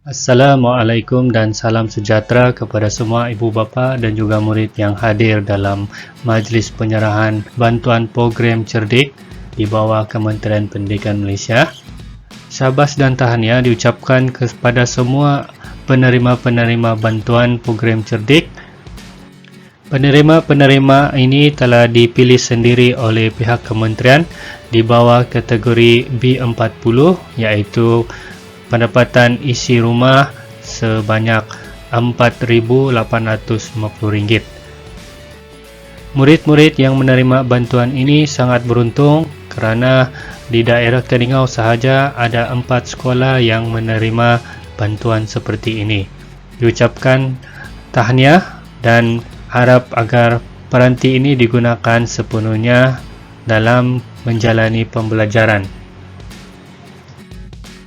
Assalamualaikum dan salam sejahtera kepada semua ibu bapa dan juga murid yang hadir dalam majlis penyerahan bantuan program cerdik di bawah Kementerian Pendidikan Malaysia. Syabas dan tahniah diucapkan kepada semua penerima-penerima bantuan program cerdik. Penerima-penerima ini telah dipilih sendiri oleh pihak kementerian di bawah kategori B40, iaitu pendapatan isi rumah sebanyak RM4,850. Murid-murid yang menerima bantuan ini sangat beruntung kerana di daerah Keningau sahaja ada 4 sekolah yang menerima bantuan seperti ini. Diucapkan tahniah dan harap agar peranti ini digunakan sepenuhnya dalam menjalani pembelajaran.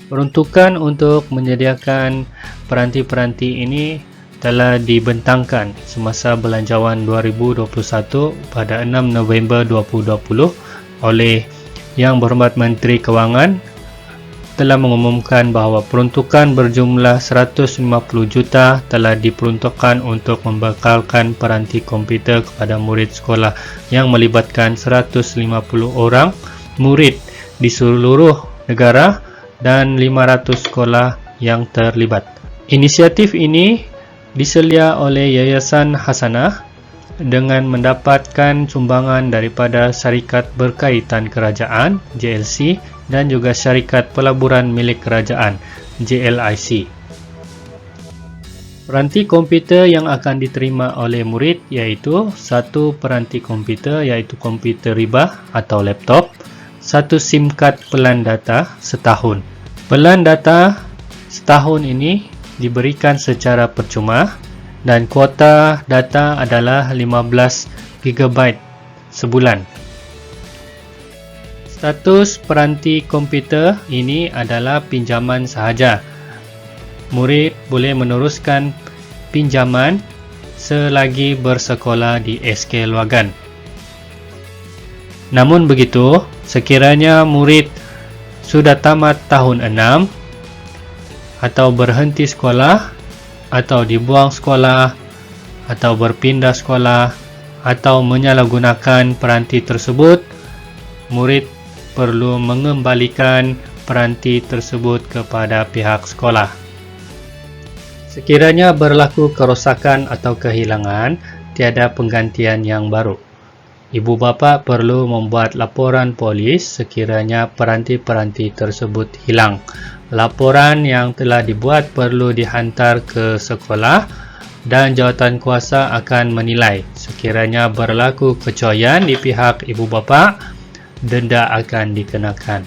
Peruntukan untuk menyediakan peranti-peranti ini telah dibentangkan semasa Belanjawan 2021 pada 6 November 2020 oleh Yang Berhormat Menteri Kewangan telah mengumumkan bahawa peruntukan berjumlah 150 juta telah diperuntukkan untuk membekalkan peranti komputer kepada murid sekolah yang melibatkan 150 orang murid di seluruh negara dan 500 sekolah yang terlibat. Inisiatif ini diselia oleh Yayasan Hasanah dengan mendapatkan sumbangan daripada Syarikat Berkaitan Kerajaan JLC dan juga Syarikat Pelaburan Milik Kerajaan JLIC. Peranti komputer yang akan diterima oleh murid iaitu satu peranti komputer iaitu komputer ribah atau laptop, satu SIM kad pelan data setahun. Pelan data setahun ini diberikan secara percuma dan kuota data adalah 15 GB sebulan. Status peranti komputer ini adalah pinjaman sahaja. Murid boleh meneruskan pinjaman selagi bersekolah di SK Luagan. Namun begitu, sekiranya murid sudah tamat tahun 6 atau berhenti sekolah atau dibuang sekolah atau berpindah sekolah atau menyalahgunakan peranti tersebut, murid perlu mengembalikan peranti tersebut kepada pihak sekolah. Sekiranya berlaku kerosakan atau kehilangan, tiada penggantian yang baru. Ibu bapa perlu membuat laporan polis sekiranya peranti-peranti tersebut hilang. Laporan yang telah dibuat perlu dihantar ke sekolah dan jawatankuasa akan menilai. Sekiranya berlaku kecoyan di pihak ibu bapa, denda akan dikenakan.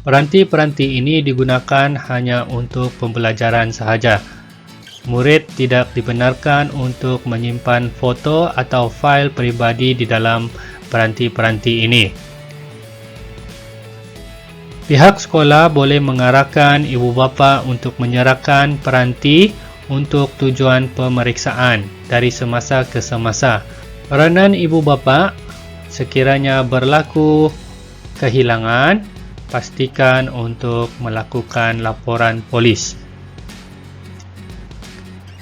Peranti-peranti ini digunakan hanya untuk pembelajaran sahaja. Murid tidak dibenarkan untuk menyimpan foto atau fail peribadi di dalam peranti-peranti ini. Pihak sekolah boleh mengarahkan ibu bapa untuk menyerahkan peranti untuk tujuan pemeriksaan dari semasa ke semasa. Peranan ibu bapa sekiranya berlaku kehilangan, pastikan untuk melakukan laporan polis.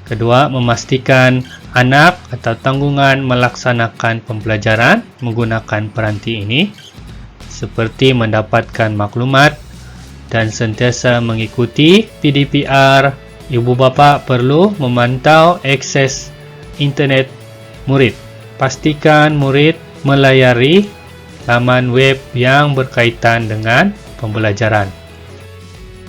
Kedua, memastikan anak atau tanggungan melaksanakan pembelajaran menggunakan peranti ini seperti mendapatkan maklumat dan sentiasa mengikuti PDPR. Ibu bapa perlu memantau akses internet murid. Pastikan murid melayari laman web yang berkaitan dengan pembelajaran.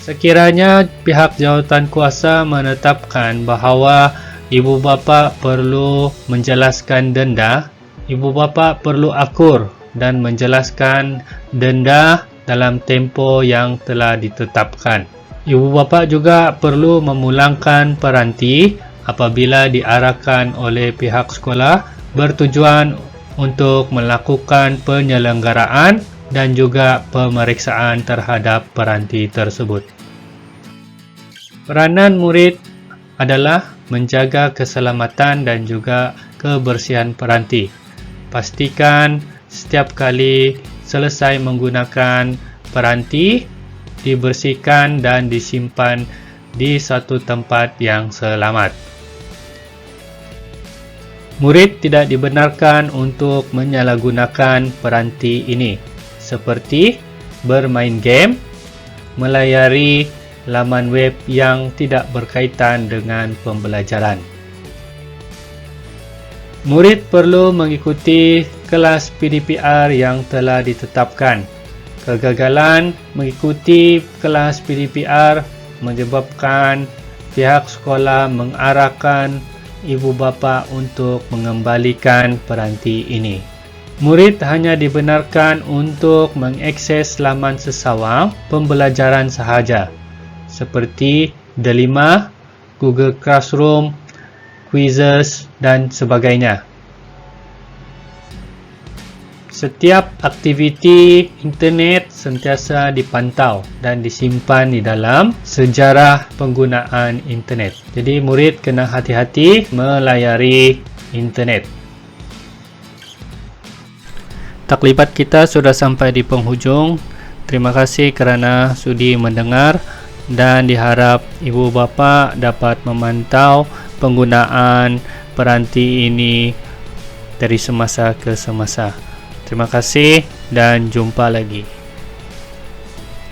Sekiranya pihak jawatankuasa menetapkan bahawa ibu bapa perlu menjelaskan denda, ibu bapa perlu akur dan menjelaskan denda dalam tempoh yang telah ditetapkan. Ibu bapa juga perlu memulangkan peranti apabila diarahkan oleh pihak sekolah bertujuan untuk melakukan penyelenggaraan dan juga pemeriksaan terhadap peranti tersebut. Peranan murid adalah menjaga keselamatan dan juga kebersihan peranti. Pastikan setiap kali selesai menggunakan peranti, dibersihkan dan disimpan di satu tempat yang selamat. Murid tidak dibenarkan untuk menyalahgunakan peranti ini, seperti bermain game, melayari laman web yang tidak berkaitan dengan pembelajaran. Murid perlu mengikuti kelas PDPR yang telah ditetapkan. Kegagalan mengikuti kelas PDPR menyebabkan pihak sekolah mengarahkan ibu bapa untuk mengembalikan peranti ini. Murid hanya dibenarkan untuk mengakses laman sesawang pembelajaran sahaja, seperti D5, Google Classroom, quizzes dan sebagainya. Setiap aktiviti internet sentiasa dipantau dan disimpan di dalam sejarah penggunaan internet. Jadi murid kena hati-hati melayari internet. Taklibat kita sudah sampai di penghujung. Terima kasih kerana sudi mendengar dan diharap ibu bapa dapat memantau penggunaan peranti ini dari semasa ke semasa. Terima kasih dan jumpa lagi.